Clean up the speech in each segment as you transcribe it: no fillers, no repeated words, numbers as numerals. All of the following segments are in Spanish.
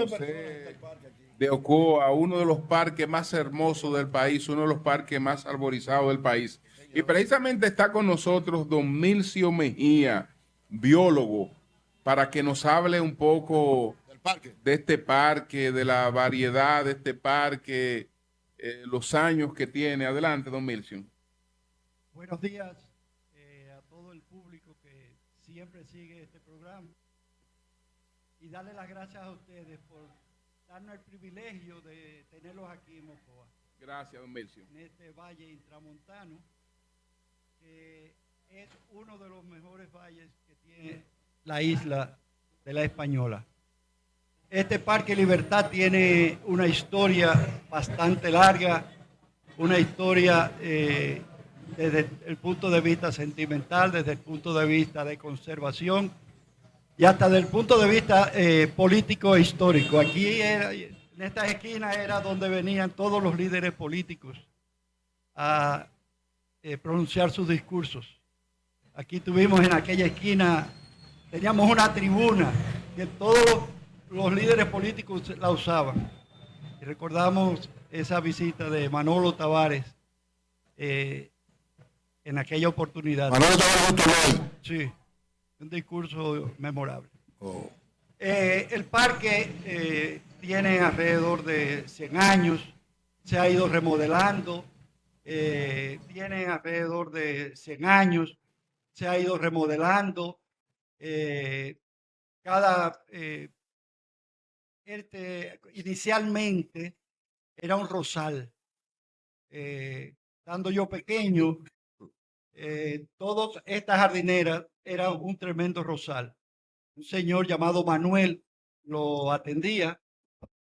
José de Ocoa, uno de los parques más hermosos del país, uno de los parques más arborizados del país. Y precisamente está con nosotros don Milcio Mejía, biólogo, para que nos hable un poco de este parque, de la variedad de este parque, los años que tiene. Adelante, don Milcio. Buenos días a todo el público que siempre sigue este programa y darle las gracias a ustedes por darnos el privilegio de tenerlos aquí en Ocoa. Gracias, don Milcio. En este valle intramontano, que es uno de los mejores valles que tiene la isla de la Española. Este Parque Libertad tiene una historia bastante larga, una historia desde el punto de vista sentimental, desde el punto de vista de conservación y hasta desde el punto de vista político e histórico. Aquí, en esta esquina, era donde venían todos los líderes políticos a pronunciar sus discursos. Aquí tuvimos en aquella esquina, teníamos una tribuna que todos los líderes políticos la usaban. Y recordamos esa visita de Manolo Tavares en aquella oportunidad. Manolo Tavares. Sí, un discurso memorable. Oh. El parque tiene alrededor de 100 años, se ha ido remodelando, tiene alrededor de 100 años, se ha ido remodelando. Inicialmente era un rosal. Estando yo pequeño, todas estas jardineras eran un tremendo rosal. Un señor llamado Manuel lo atendía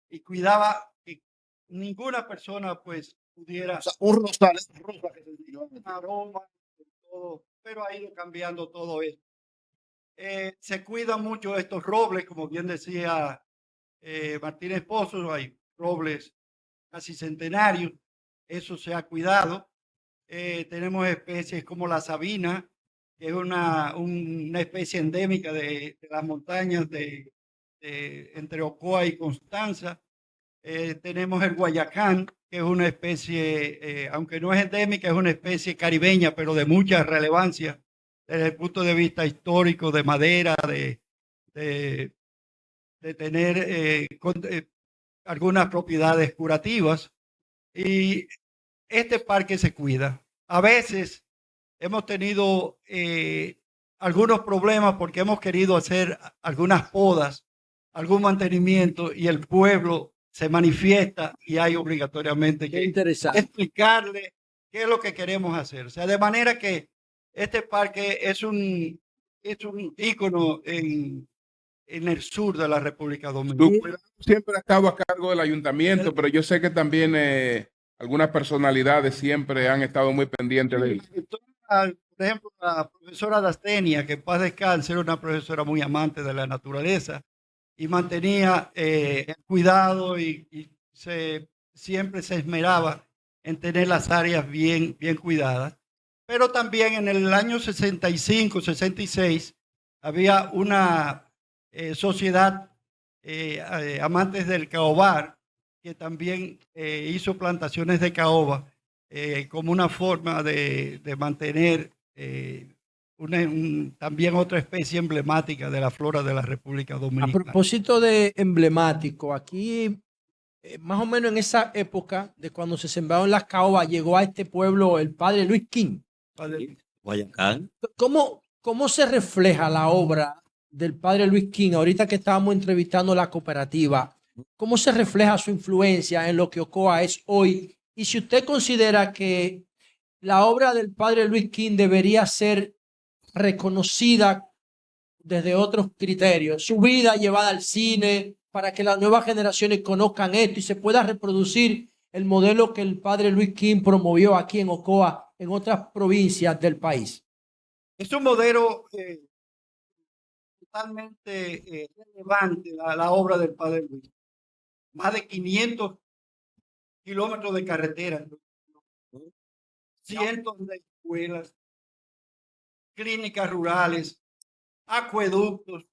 y cuidaba que ninguna persona pues pudiera... O sea, un rosal, es rosa que se diga. Un aroma, todo, pero ha ido cambiando todo esto. Se cuidan mucho estos robles, como bien decía Martínez Pozo, hay robles casi centenarios, eso se ha cuidado. Tenemos especies como la sabina, que es una especie endémica de las montañas entre Ocoa y Constanza. Tenemos el guayacán, que es una especie, aunque no es endémica, es una especie caribeña, pero de mucha relevancia desde el punto de vista histórico, de madera, de tener algunas propiedades curativas. Y este parque se cuida. A veces hemos tenido algunos problemas porque hemos querido hacer algunas podas, algún mantenimiento, y el pueblo se manifiesta y hay obligatoriamente que explicarle qué es lo que queremos hacer. O sea, de manera que este parque es un ícono en el sur de la República Dominicana. Su cuidado siempre ha estado a cargo del ayuntamiento, pero yo sé que también algunas personalidades siempre han estado muy pendientes de él. Por ejemplo, la profesora Dastenia, que en paz descanse, era una profesora muy amante de la naturaleza y mantenía el cuidado y siempre se esmeraba en tener las áreas bien cuidadas. Pero también en el año 65, 66, había una sociedad amantes del caobar que también hizo plantaciones de caoba como una forma de mantener también otra especie emblemática de la flora de la República Dominicana. A propósito de emblemático, aquí más o menos en esa época de cuando se sembraron las caobas, llegó a este pueblo el padre Luis King. Guayacán. ¿Cómo se refleja la obra del padre Luis King? Ahorita que estábamos entrevistando la cooperativa, ¿cómo se refleja su influencia en lo que Ocoa es hoy? Y si usted considera que la obra del padre Luis King debería ser reconocida desde otros criterios, su vida llevada al cine, para que las nuevas generaciones conozcan esto y se pueda reproducir el modelo que el padre Luis King promovió aquí en Ocoa, en otras provincias del país. Es un modelo totalmente relevante, la obra del padre Luis. Más de 500 kilómetros de carretera, cientos de escuelas, clínicas rurales, acueductos,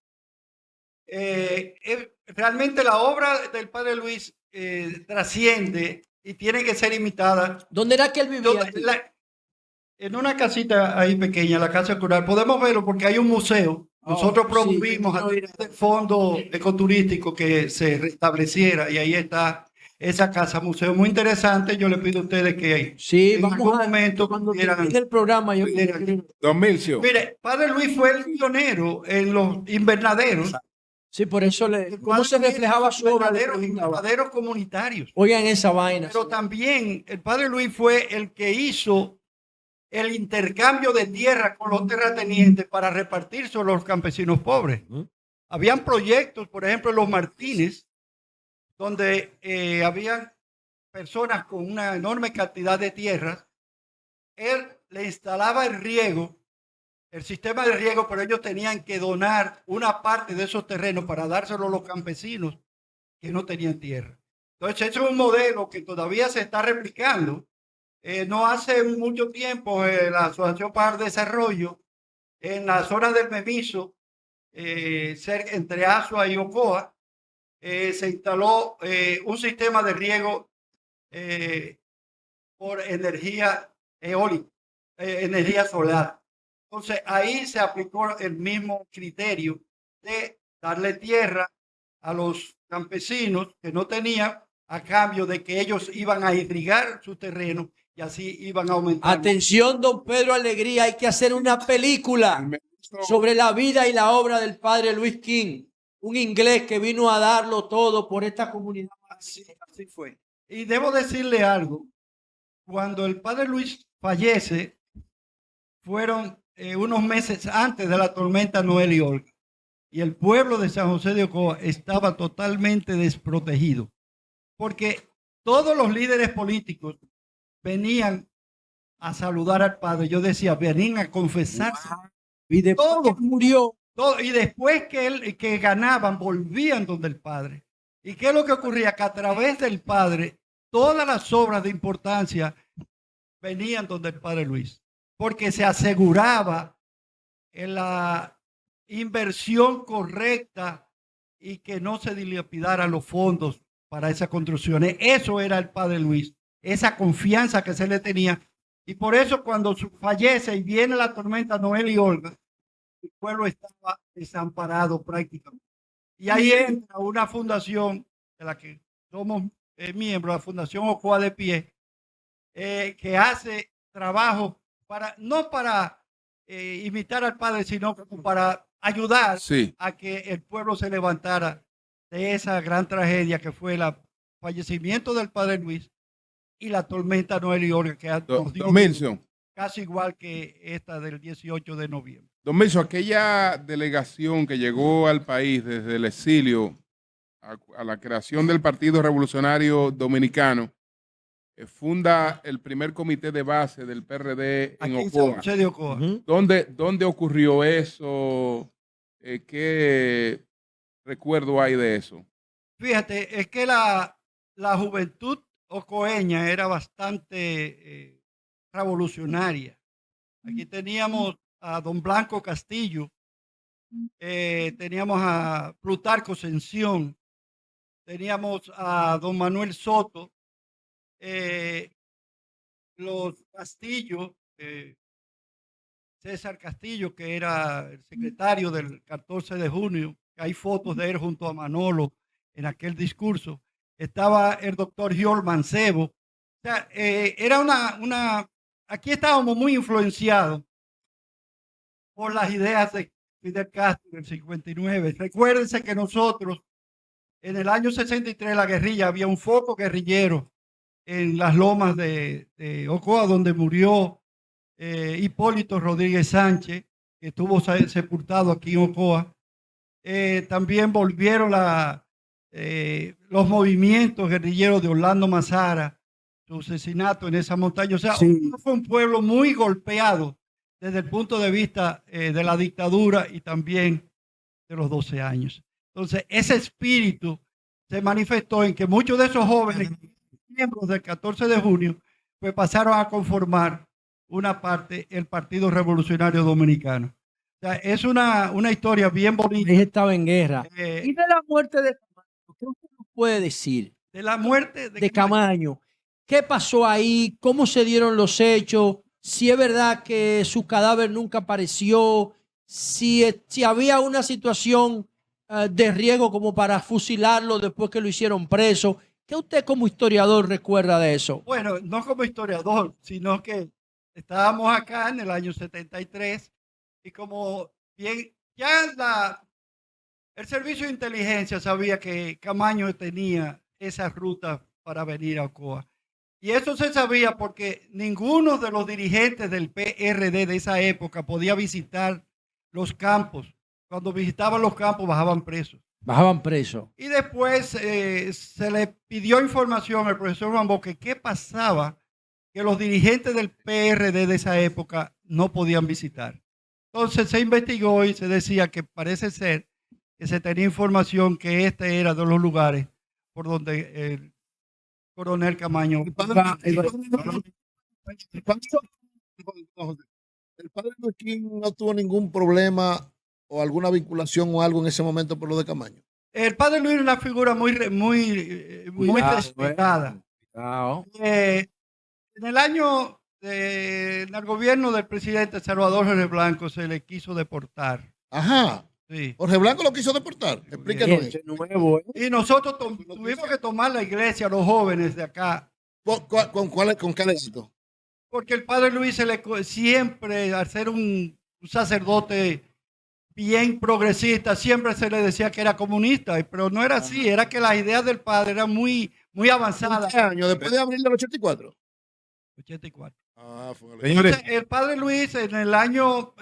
realmente la obra del padre Luis trasciende y tiene que ser imitada. ¿Dónde era que él vivía? En una casita ahí pequeña, la casa cural, podemos verlo porque hay un museo. Nosotros promovimos a través del fondo ecoturístico que se restableciera y ahí está esa casa museo muy interesante. Yo le pido a ustedes que Sí, en algún vamos a momento cuando pudieran- termine el programa. Yo pudieran- Don Milcio, Mire, padre Luis fue el pionero en los invernaderos. sí, por eso ¿cómo se reflejaba su obra? Le preguntaba. Invernaderos comunitarios. Oigan esa vaina. Pero también el padre Luis fue el que hizo el intercambio de tierra con los terratenientes para repartir sobre los campesinos pobres. Habían proyectos, por ejemplo, en los Martínez, donde habían personas con una enorme cantidad de tierras. Él le instalaba el riego, el sistema de riego, pero ellos tenían que donar una parte de esos terrenos para dárselo a los campesinos que no tenían tierra. Entonces, ese es un modelo que todavía se está replicando. No hace mucho tiempo, la Asociación para el Desarrollo, en la zona del Memiso, entre Azua y Ocoa, se instaló un sistema de riego por energía eólica, energía solar. Entonces, ahí se aplicó el mismo criterio de darle tierra a los campesinos que no tenían, a cambio de que ellos iban a irrigar su terreno y así iban a aumentar. Atención, don Pedro Alegría, hay que hacer una película sobre la vida y la obra del padre Luis King, un inglés que vino a darlo todo por esta comunidad. Así fue. Y debo decirle algo, cuando el padre Luis fallece, fueron unos meses antes de la tormenta Noel y Olga, y el pueblo de San José de Ocoa estaba totalmente desprotegido, porque todos los líderes políticos venían a saludar al padre. Yo decía, venían a confesarse. Y después Todo. murió. Y después que ganaban, volvían donde el padre. ¿Y qué es lo que ocurría? Que a través del padre, todas las obras de importancia venían donde el padre Luis, porque se aseguraba en la inversión correcta y que no se dilapidaran los fondos para esas construcciones. Eso era el padre Luis, esa confianza que se le tenía. Y por eso cuando fallece y viene la tormenta Noel y Olga, el pueblo estaba desamparado prácticamente. Y ahí entra una fundación de la que somos miembros, la Fundación Ocoa de Pie, que hace trabajo no para imitar al padre, sino para ayudar a que el pueblo se levantara de esa gran tragedia que fue el fallecimiento del padre Luis y la tormenta Noel y Olga, que nos dio casi igual que esta del 18 de noviembre. Don Milcio, aquella delegación que llegó al país desde el exilio a la creación del Partido Revolucionario Dominicano, funda el primer comité de base del PRD en Ocoa. De Ocoa. ¿Dónde ocurrió eso? ¿Qué recuerdo hay de eso? Fíjate, es que la juventud ocoeña era bastante revolucionaria. Aquí teníamos a don Blanco Castillo, teníamos a Plutarco Ascensión, teníamos a don Manuel Soto, los Castillo, César Castillo, que era el secretario del 14 de junio, hay fotos de él junto a Manolo en aquel discurso. Estaba el doctor Giol Mancebo. O sea, era aquí estábamos muy influenciados por las ideas de Fidel Castro del 59. Recuérdense que nosotros, en el año 63, la guerrilla, había un foco guerrillero en las lomas de Ocoa, donde murió Hipólito Rodríguez Sánchez, que estuvo sepultado aquí en Ocoa. También volvieron los movimientos guerrilleros de Orlando Mazara, su asesinato en esa montaña. O sea, fue un pueblo muy golpeado desde el punto de vista de la dictadura y también de los 12 años. Entonces, ese espíritu se manifestó en que muchos de esos jóvenes, miembros del 14 de junio, pues pasaron a conformar una parte el Partido Revolucionario Dominicano. sea, es una historia bien El bonita. país estaba en guerra. Eh, Y de la muerte de Camaño, ¿qué usted nos puede decir de la muerte de Camaño? ¿Qué pasó ahí? ¿Cómo se dieron los hechos? Si es verdad que su cadáver nunca apareció, si había una situación de riesgo como para fusilarlo después que lo hicieron preso. ¿Qué usted como historiador recuerda de eso? Bueno, no como historiador, sino que estábamos acá en el año 73 y como bien, el servicio de inteligencia sabía que Camaño tenía esa ruta para venir a Ocoa. Y eso se sabía porque ninguno de los dirigentes del PRD de esa época podía visitar los campos. Cuando visitaban los campos bajaban presos. Bajaban presos. Y después se le pidió información al profesor Juan Boque qué pasaba que los dirigentes del PRD de esa época no podían visitar. Entonces se investigó y se decía que parece ser que se tenía información que este era de los lugares por donde el coronel Camaño. El padre Luis King no tuvo ningún problema o alguna vinculación o algo en ese momento por lo de Camaño. El padre Luis era una figura muy respetada. En el año, en el gobierno del presidente Salvador Jorge Blanco se le quiso deportar. Ajá. Sí. Jorge Blanco lo quiso deportar. Explíquenos. Y nosotros tuvimos que tomar la iglesia, los jóvenes de acá. ¿Con qué alegato? Porque el padre Luis siempre, al ser un sacerdote bien progresista, siempre se le decía que era comunista, pero no era así, era que las ideas del padre eran muy avanzadas. ¿Qué año? Después de abril del 84. 84. Señores, Entonces, el padre Luis en el año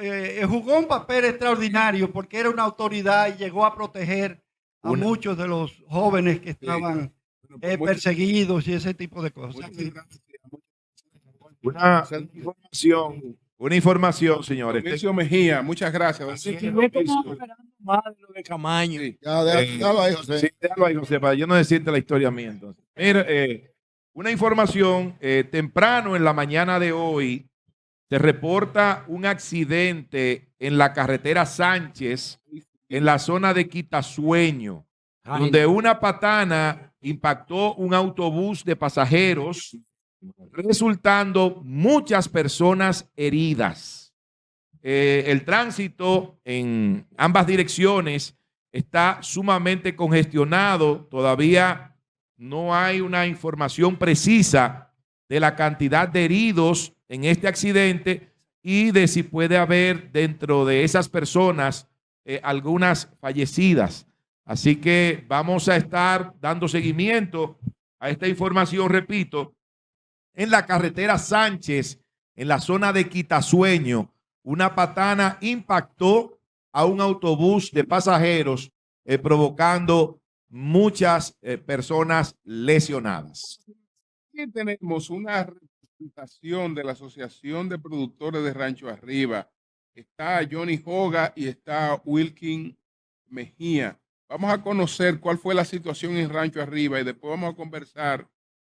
jugó un papel extraordinario porque era una autoridad y llegó a proteger a muchos de los jóvenes que estaban perseguidos y ese tipo de cosas. una información, señores. Mauricio Mejía, muchas gracias. Sí. Más de lo de Camaño. Ya, déjalo ahí, José. Sí, déjalo ahí, José, para yo no decirte la historia mía entonces. Mira, una información, temprano en la mañana de hoy se reporta un accidente en la carretera Sánchez, en la zona de Quitasueño, donde una patana impactó un autobús de pasajeros, resultando muchas personas heridas. El tránsito en ambas direcciones está sumamente congestionado. Todavía no hay una información precisa de la cantidad de heridos en este accidente y de si puede haber dentro de esas personas algunas fallecidas. Así que vamos a estar dando seguimiento a esta información, repito, en la carretera Sánchez, en la zona de Quitasueño, una patana impactó a un autobús de pasajeros, provocando muchas personas lesionadas. Aquí tenemos una representación de la Asociación de Productores de Rancho Arriba. Está Johnny Hoga y está Wilkin Mejía. Vamos a conocer cuál fue la situación en Rancho Arriba y después vamos a conversar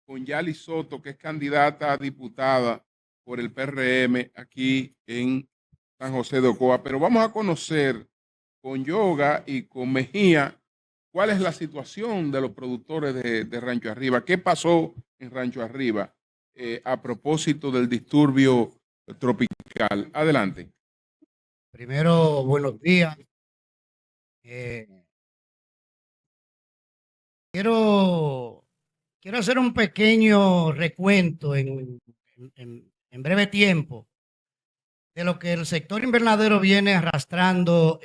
con Yali Soto, que es candidata a diputada por el PRM aquí en San José de Ocoa. Pero vamos a conocer con Yoga y con Mejía cuál es la situación de los productores de Rancho Arriba. ¿Qué pasó en Rancho Arriba a propósito del disturbio tropical? Adelante. Primero, buenos días. Quiero hacer un pequeño recuento en breve tiempo de lo que el sector invernadero viene arrastrando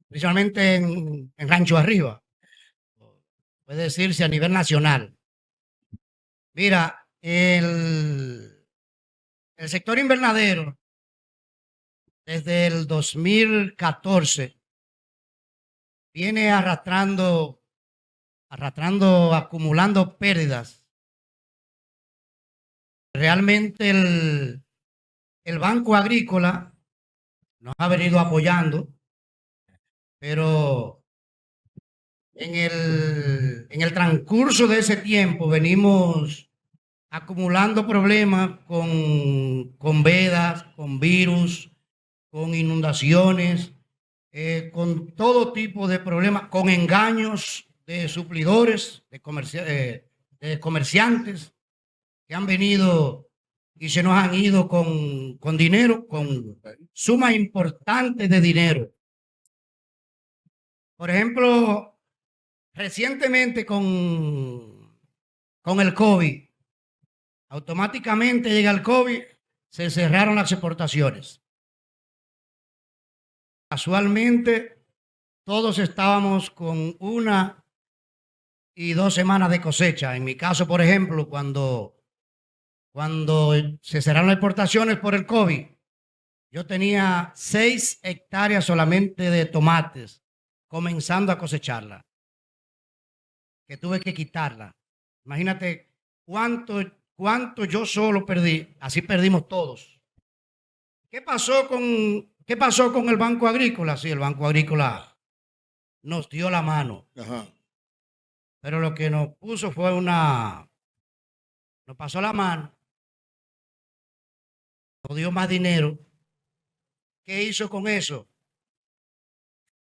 principalmente en Rancho Arriba, puede decirse a nivel nacional. Mira, el sector invernadero desde el 2014 viene acumulando pérdidas. Realmente el Banco Agrícola nos ha venido apoyando, pero en el transcurso de ese tiempo venimos acumulando problemas con vedas, con virus, con inundaciones, con todo tipo de problemas, con engaños de suplidores, de comerciantes que han venido y se nos han ido con dinero, con sumas importantes de dinero. Por ejemplo, recientemente con el COVID, automáticamente llega el COVID, se cerraron las exportaciones. Casualmente, todos estábamos con 1 y 2 semanas de cosecha. En mi caso, por ejemplo, cuando se cerraron las exportaciones por el COVID, yo tenía 6 hectáreas solamente de tomates, comenzando a cosecharla, que tuve que quitarla. Imagínate cuánto yo solo perdí. Así perdimos todos. ¿Qué pasó con el Banco Agrícola? Sí, el Banco Agrícola nos dio la mano. Ajá. Pero lo que nos puso fue nos pasó la mano, nos dio más dinero. ¿Qué hizo con eso?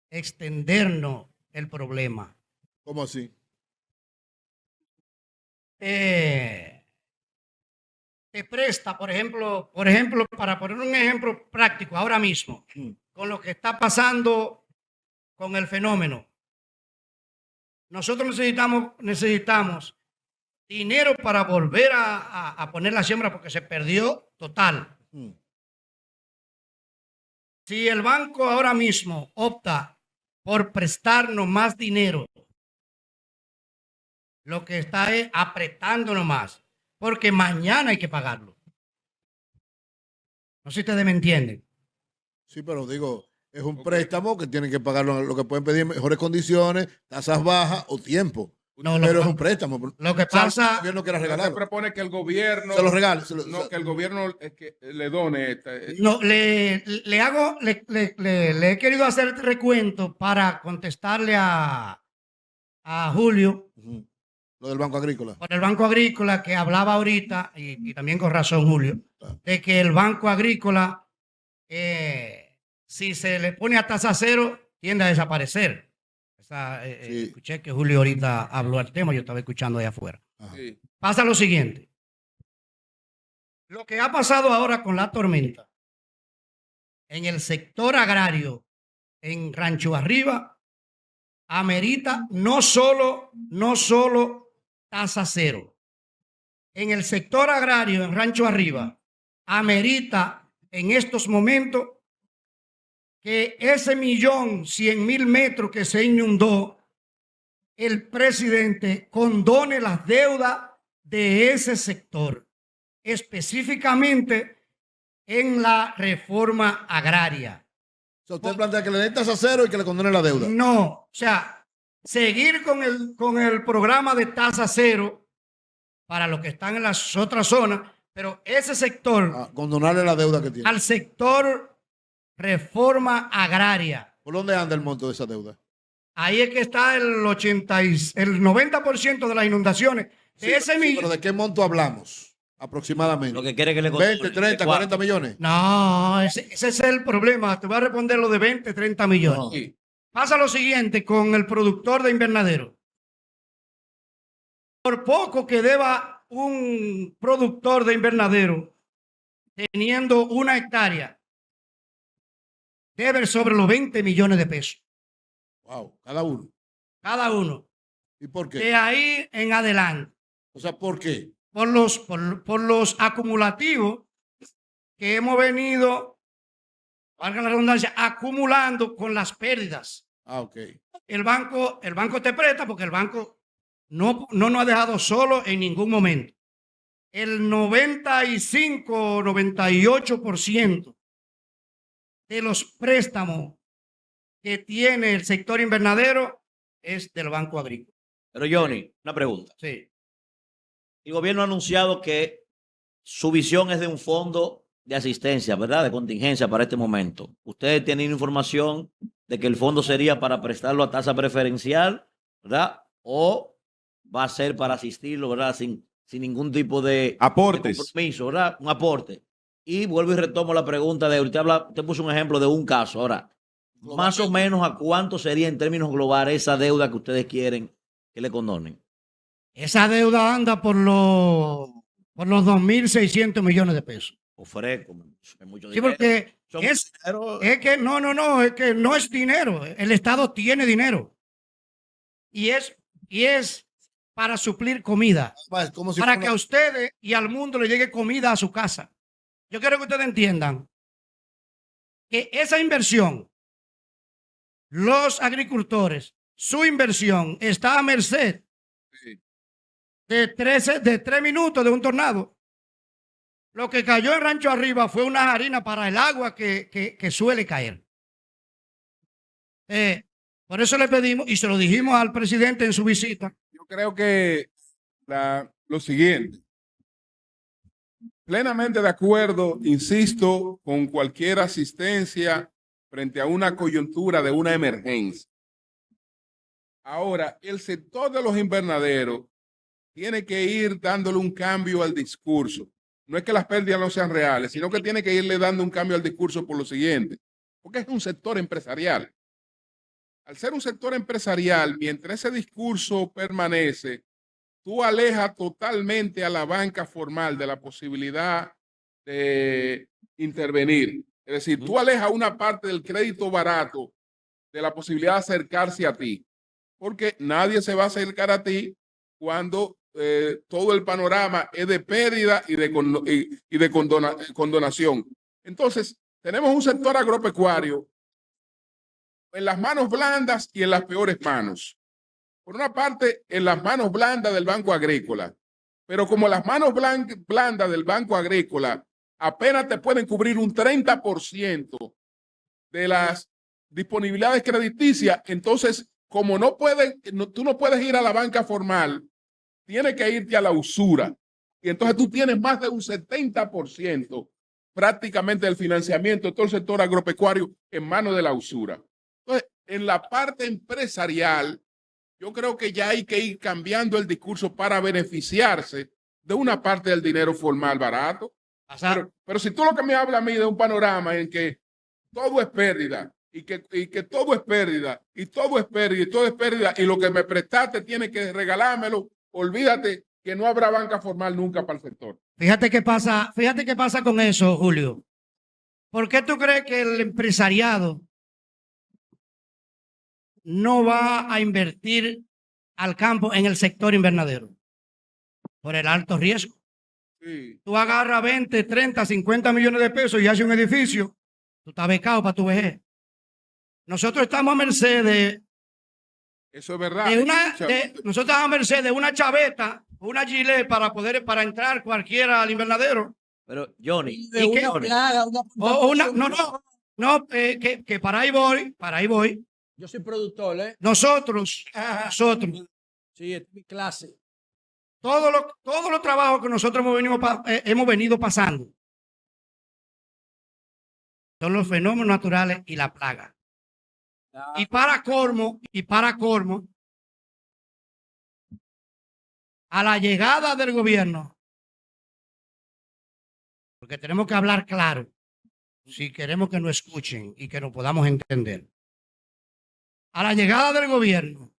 Extendernos el problema. ¿Cómo así? Te presta, por ejemplo, para poner un ejemplo práctico ahora mismo, con lo que está pasando con el fenómeno. Nosotros necesitamos dinero para volver a poner la siembra porque se perdió total. Si el banco ahora mismo opta por prestarnos más dinero, lo que está es apretándonos más, porque mañana hay que pagarlo. No sé si ustedes me entienden. Sí, pero digo, es un préstamo que tienen que pagarlo, lo que pueden pedir en mejores condiciones, tasas bajas o tiempo. No, Pero es un préstamo. Lo que O sea, pasa, el gobierno quiere Se regalarlo. propone que el gobierno Se lo regale. que el gobierno que le done no, le he querido hacer este recuento para contestarle a Julio Ujú. Lo del Banco Agrícola. por el Banco Agrícola, que hablaba ahorita, y también con razón Julio, de que el Banco Agrícola, si se le pone a tasa cero, tiende a desaparecer. Sí. Escuché que Julio ahorita habló del tema, yo estaba escuchando allá afuera. sí. Pasa lo siguiente. Lo que ha pasado ahora con la tormenta en el sector agrario en Rancho Arriba amerita no solo tasa cero. En el sector agrario en Rancho Arriba amerita en estos momentos que ese 1.100.000 metros que se inundó, el presidente condone las deudas de ese sector, específicamente en la reforma agraria. O sea, usted plantea que le den tasa cero y que le condone la deuda. No, o sea, seguir con el programa de tasa cero para los que están en las otras zonas, pero ese sector, condonarle la deuda que tiene. al sector reforma agraria. ¿Por dónde anda el monto de esa deuda? Ahí es que está el 90% de las inundaciones. Sí, pero ¿de qué monto hablamos? Aproximadamente. Lo que quiere que le 20, 30, 40 millones. No, ese es el problema. Te voy a responder lo de 20, 30 millones. No. Sí. Pasa lo siguiente con el productor de invernadero. Por poco que deba un productor de invernadero teniendo 1 hectárea, debe sobre los 20 millones de pesos. Wow, cada uno. Cada uno. ¿Y por qué? De ahí en adelante. O sea, ¿por qué? Por los acumulativos que hemos venido, valga la redundancia, acumulando con las pérdidas. Ah, ok. El banco te presta porque el banco no nos ha dejado solo en ningún momento. El 95, 98% de los préstamos que tiene el sector invernadero es del Banco Agrícola. Pero Johnny, una pregunta. Sí. El gobierno ha anunciado que su visión es de un fondo de asistencia, ¿verdad? De contingencia para este momento. ¿Ustedes tienen información de que el fondo sería para prestarlo a tasa preferencial, ¿verdad? ¿O va a ser para asistirlo, ¿verdad? Sin ningún tipo de aportes, de compromiso, ¿verdad? Un aporte. Y vuelvo y retomo la pregunta de usted puso un ejemplo de un caso. Ahora, más o menos a cuánto sería en términos globales esa deuda que ustedes quieren que le condonen. Esa deuda anda por los 2.600 millones de pesos. Ofrezco, es mucho Sí, dinero. porque Son es dinero. que es que no es dinero. El Estado tiene dinero. Y es para suplir comida. Es como si Para fuera que a ustedes y al mundo le llegue comida a su casa. Yo quiero que ustedes entiendan que esa inversión, los agricultores, su inversión está a merced de 3 minutos de un tornado. Lo que cayó en Rancho Arriba fue una harina para el agua que suele caer. Por eso le pedimos, y se lo dijimos al presidente en su visita. Yo creo que lo siguiente, plenamente de acuerdo, insisto, con cualquier asistencia frente a una coyuntura de una emergencia. Ahora, el sector de los invernaderos tiene que ir dándole un cambio al discurso. No es que las pérdidas no sean reales, sino que tiene que irle dando un cambio al discurso por lo siguiente, porque es un sector empresarial. Al ser un sector empresarial, mientras ese discurso permanece, tú alejas totalmente a la banca formal de la posibilidad de intervenir. Es decir, tú alejas una parte del crédito barato de la posibilidad de acercarse a ti, porque nadie se va a acercar a ti cuando todo el panorama es de pérdida y de condonación. Entonces, tenemos un sector agropecuario en las manos blandas y en las peores manos. Por una parte, en las manos blandas del Banco Agrícola, pero como las manos blandas del Banco Agrícola apenas te pueden cubrir un 30% de las disponibilidades crediticias, entonces, como tú no puedes ir a la banca formal, tienes que irte a la usura. Y entonces tú tienes más de un 70% prácticamente del financiamiento de todo el sector agropecuario en manos de la usura. Entonces, en la parte empresarial, yo creo que ya hay que ir cambiando el discurso para beneficiarse de una parte del dinero formal barato. Pero si tú lo que me hablas a mí de un panorama en que todo es pérdida y que todo es pérdida y todo es pérdida y todo es pérdida y lo que me prestaste tienes que regalármelo, olvídate que no habrá banca formal nunca para el sector. Fíjate qué pasa con eso, Julio. ¿Por qué tú crees que el empresariado no va a invertir al campo en el sector invernadero? Por el alto riesgo. Sí. Tú agarras 20, 30, 50 millones de pesos y haces un edificio, tú estás becado para tu vejez. Nosotros estamos a merced de Eso es verdad. nosotros estamos a merced de una chaveta, una gilet para entrar cualquiera al invernadero. Pero, Johnny, De una plaga, que para ahí voy. Yo soy productor, ¿eh? Nosotros, Sí, es mi clase. todos los trabajos que nosotros hemos venido pasando son los fenómenos naturales y la plaga. Y para colmo, a la llegada del gobierno, porque tenemos que hablar claro, si queremos que nos escuchen y que nos podamos entender. A la llegada del gobierno,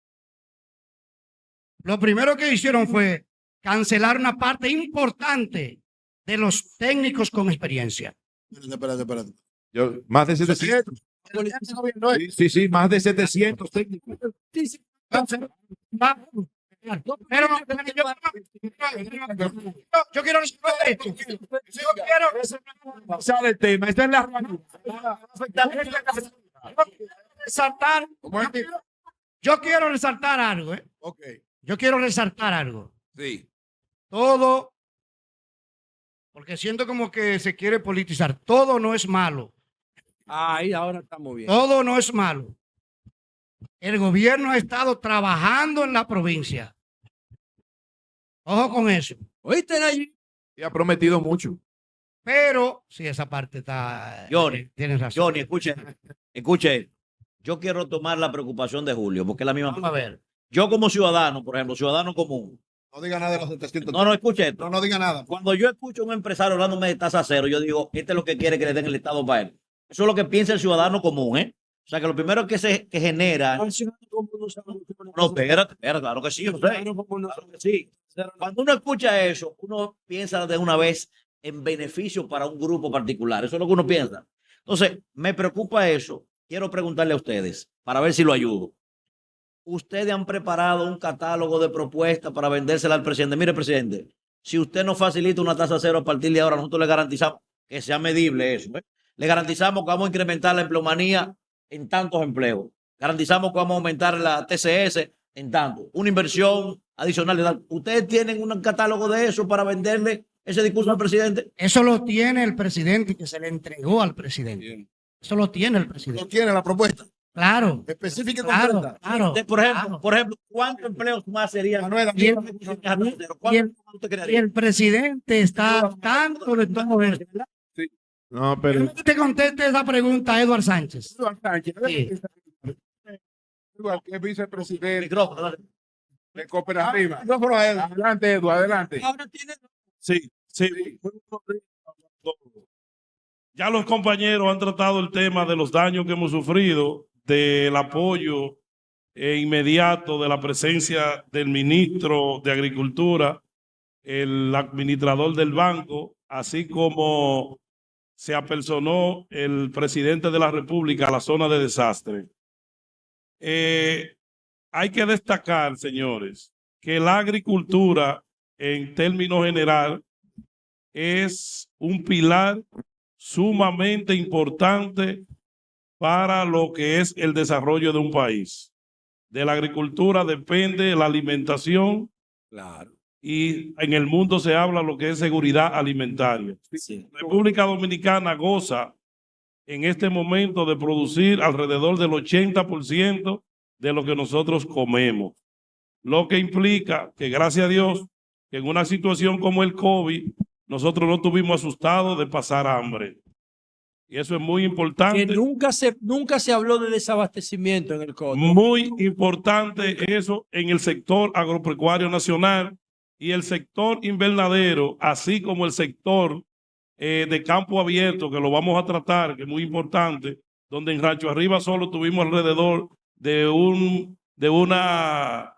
lo primero que hicieron fue cancelar una parte importante de los técnicos con experiencia. Espérate. Más de 700. Sí, más de 700 técnicos. Pero yo quiero resolver esto. Pasar el tema. Esta es la realidad. Yo quiero resaltar algo, ¿eh? Okay. Yo quiero resaltar algo. Sí. Todo, porque siento como que se quiere politizar. Todo no es malo. Ahí ahora estamos bien. Todo no es malo. El gobierno ha estado trabajando en la provincia. Ojo con eso. ¿Oíste, Nayib? Y ha prometido mucho. Pero, sí, esa parte está. Johnny, tienes razón. Johnny, escuche. Yo quiero tomar la preocupación de Julio, porque es la misma. Vamos a ver. Yo como ciudadano, por ejemplo, ciudadano común, No diga nada de los 700. No, escuche esto. No diga nada. Cuando yo escucho a un empresario hablándome de tasa cero, yo digo, este es lo que quiere que le den el Estado para él. Eso es lo que piensa el ciudadano común, ¿eh? O sea, que lo primero que genera... No, espérate, claro que sí, yo sé, claro que sí. Cuando uno escucha eso, uno piensa de una vez en beneficio para un grupo particular. Eso es lo que uno piensa. Entonces, me preocupa eso. Quiero preguntarle a ustedes, para ver si lo ayudo. ¿Ustedes han preparado un catálogo de propuestas para vendérsela al presidente? Mire, presidente, si usted nos facilita una tasa cero a partir de ahora, nosotros le garantizamos que sea medible eso, ¿eh? Le garantizamos que vamos a incrementar la empleomanía en tantos empleos. Garantizamos que vamos a aumentar la TCS en tanto. Una inversión adicional. ¿Ustedes tienen un catálogo de eso para venderle ese discurso al presidente? Eso lo tiene el presidente, que se le entregó al presidente. Bien. Eso lo tiene el presidente. No tiene la propuesta Claro. específica y Claro, concreta. claro. Por ejemplo, ¿cuántos empleos más serían? Manuela, Y el, ¿Cuánto y el presidente está al tanto de todo eso. No, pero Te conteste esa pregunta, Eduardo Sánchez. Eduardo Sánchez, Sí. Eduardo, que es vicepresidente Micrófono, dale. de Cooperativa. micrófono a él. Adelante, Eduardo, adelante. Ahora tiene Sí, sí. Ya los compañeros han tratado el tema de los daños que hemos sufrido, del apoyo inmediato de la presencia del ministro de Agricultura, el administrador del banco, así como se apersonó el presidente de la República a la zona de desastre. Hay que destacar, señores, que la agricultura, en términos general, es un pilar sumamente importante para lo que es el desarrollo de un país. De la agricultura depende la alimentación. Claro. Y en el mundo se habla lo que es seguridad alimentaria. Sí. República Dominicana goza en este momento de producir alrededor del 80% de lo que nosotros comemos. Lo que implica que, gracias a Dios, que en una situación como el COVID, nosotros no estuvimos asustados de pasar hambre. Y eso es muy importante. que nunca se habló de desabastecimiento en el Coto. Muy importante eso en el sector agropecuario nacional y el sector invernadero, así como el sector de campo abierto, que lo vamos a tratar, que es muy importante, donde en Rancho Arriba solo tuvimos alrededor de una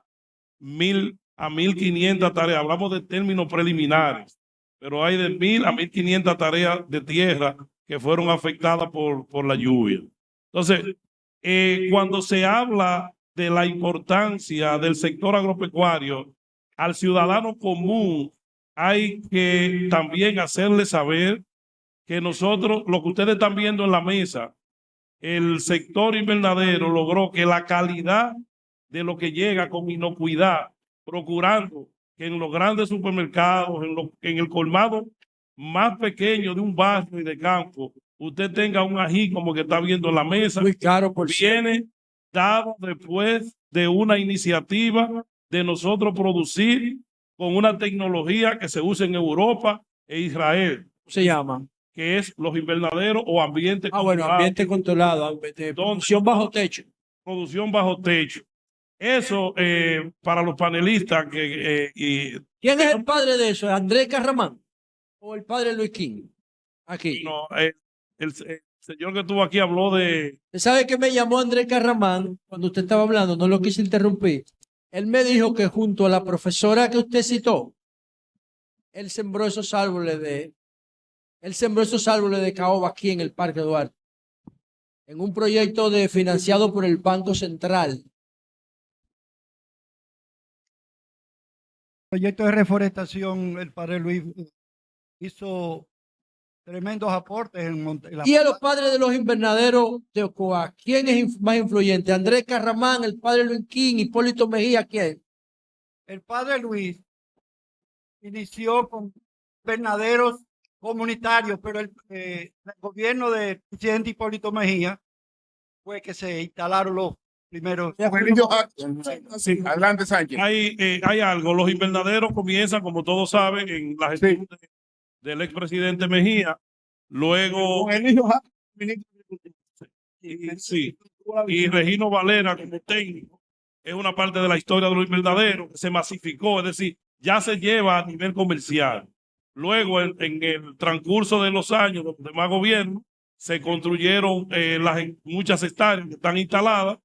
1,000 a 1,500 tareas. Hablamos de términos preliminares, pero hay de 1,000 a 1,500 tareas de tierra que fueron afectadas por la lluvia. Entonces, cuando se habla de la importancia del sector agropecuario, al ciudadano común hay que también hacerle saber que nosotros, lo que ustedes están viendo en la mesa, el sector invernadero logró que la calidad de lo que llega con inocuidad, procurando que en los grandes supermercados, en el colmado más pequeño de un barrio y de campo, usted tenga un ají como que está viendo en la mesa. Muy caro, por Viene dado después de una iniciativa de nosotros producir con una tecnología que se usa en Europa e Israel, ¿Cómo se llama? que es los invernaderos o ambientes Bueno, ambiente controlado, producción bajo techo. producción bajo techo. Eso para los panelistas ¿Quién es el padre de eso? ¿Andrés Carramán o el padre Luis King? Aquí. no, el señor que estuvo aquí habló de ¿Usted sabe que me llamó Andrés Carramán cuando usted estaba hablando? No lo quise interrumpir. Él me dijo que junto a la profesora que usted citó, él sembró esos árboles de caoba aquí en el Parque Duarte, en un proyecto financiado por el Banco Central. Proyecto de reforestación, el padre Luis hizo tremendos aportes en la Y a los padres de los invernaderos de Ocoa, ¿quién es más influyente? Andrés Carramán, el padre Luis King, Hipólito Mejía, ¿quién? El padre Luis inició con invernaderos comunitarios, pero el gobierno del presidente Hipólito Mejía fue que se instalaron los primeros. Sí, adelante, Sánchez. hay algo, los invernaderos comienzan, como todos saben, en la gestión del expresidente Mejía, luego y Regino Valera como técnico, es una parte de la historia de los invernaderos que se masificó, es decir, ya se lleva a nivel comercial. Luego, en el transcurso de los años de los demás gobiernos, se construyeron muchas hectáreas que están instaladas,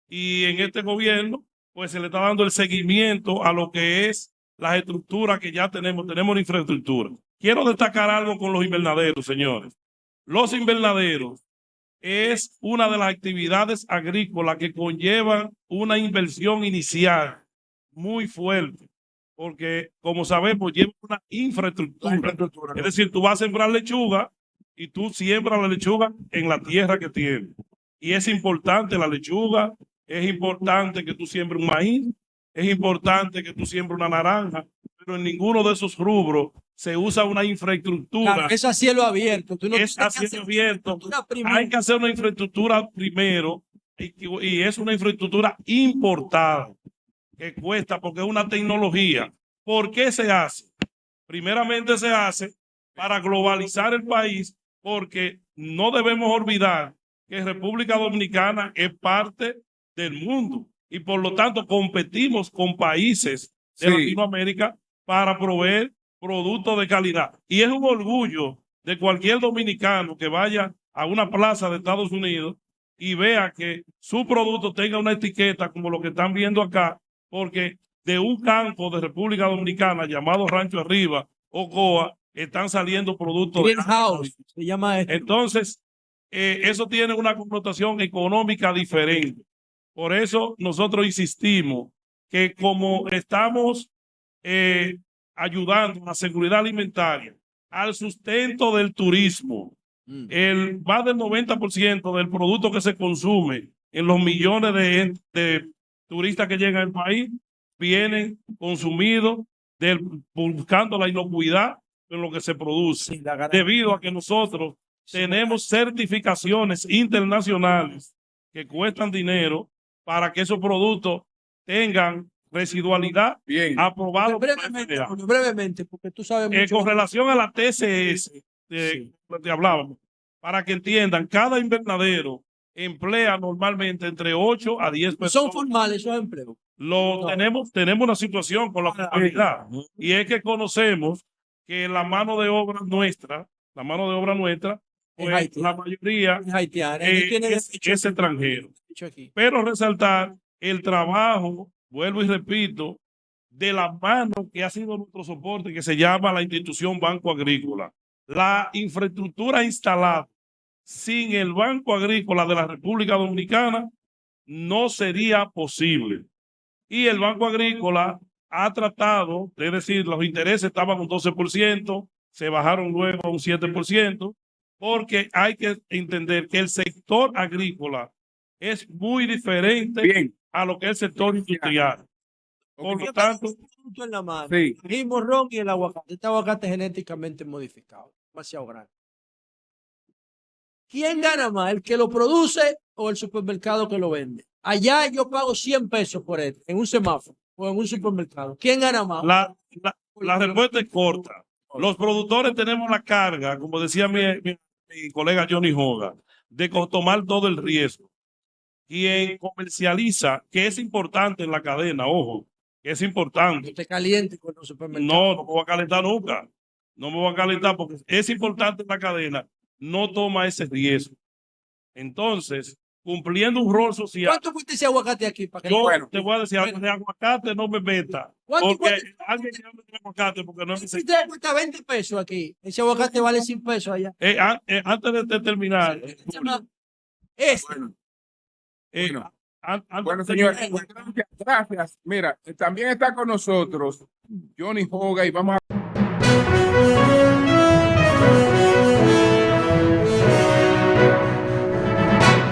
y en este gobierno pues se le está dando el seguimiento a lo que es las estructuras que ya tenemos la infraestructura. Quiero destacar algo con los invernaderos, señores. Los invernaderos es una de las actividades agrícolas que conllevan una inversión inicial muy fuerte, porque como sabemos lleva una infraestructura. Es decir, tú vas a sembrar lechuga y tú siembras la lechuga en la tierra que tienes. Y es importante la lechuga, es importante que tú siembres un maíz, es importante que tú siembres una naranja, pero en ninguno de esos rubros se usa una infraestructura. Claro, es a cielo abierto. Tú no Es a cielo abierto. Hay que hacer una infraestructura primero, y es una infraestructura importada que cuesta, porque es una tecnología. ¿Por qué se hace? Primeramente se hace para globalizar el país, porque no debemos olvidar que República Dominicana es parte del mundo y por lo tanto competimos con países de Latinoamérica para proveer productos de calidad. Y es un orgullo de cualquier dominicano que vaya a una plaza de Estados Unidos y vea que su producto tenga una etiqueta como lo que están viendo acá, porque de un campo de República Dominicana llamado Rancho Arriba o Coa están saliendo productos. Greenhouse, se llama esto. Entonces, eso tiene una connotación económica diferente. Por eso nosotros insistimos que como estamos ayudando a la seguridad alimentaria, al sustento del turismo, más del 90% del producto que se consume en los millones de turistas que llegan al país vienen consumidos buscando la inocuidad en lo que se produce, debido a que nosotros tenemos certificaciones internacionales que cuestan dinero para que esos productos tengan residualidad aprobada. Brevemente, porque tú sabes mucho. Con relación a la TCS que hablábamos, para que entiendan, cada invernadero emplea normalmente entre 8 a 10 personas. ¿Son formales esos empleos? Tenemos una situación con la formalidad, y es que conocemos que la mano de obra nuestra, pues, la mayoría es haitiana, es extranjero. Pero resaltar el trabajo, vuelvo y repito, de la mano que ha sido nuestro soporte, que se llama la institución Banco Agrícola. La infraestructura instalada sin el Banco Agrícola de la República Dominicana no sería posible. Y el Banco Agrícola ha tratado, es decir, los intereses estaban un 12%, se bajaron luego a un 7%, porque hay que entender que el sector agrícola es muy diferente a lo que es el sector industrial. Por lo tanto, en la mano, el morrón y el aguacate. Este aguacate es genéticamente modificado, demasiado grande. ¿Quién gana más, el que lo produce o el supermercado que lo vende? Allá yo pago 100 pesos por él, en un semáforo o en un supermercado. ¿Quién gana más? La respuesta es corta. Los productores tenemos la carga, como decía mi colega Johnny Hoga, de tomar todo el riesgo. Quien comercializa, que es importante en la cadena, ojo, que es importante. Usted caliente con los supermercados. No me voy a calentar nunca. No me voy a calentar porque es importante en la cadena. No toma ese riesgo. Entonces, cumpliendo un rol social. ¿Cuánto cuesta ese aguacate aquí? Para que yo te voy a decir, algo de aguacate no me meta. Porque alguien que hable de aguacate, porque no es si usted cuesta 20 pesos aquí, ese aguacate vale 100 pesos allá. Antes de terminar. Bueno, señores, gracias. Mira, también está con nosotros Johnny Hoga y vamos a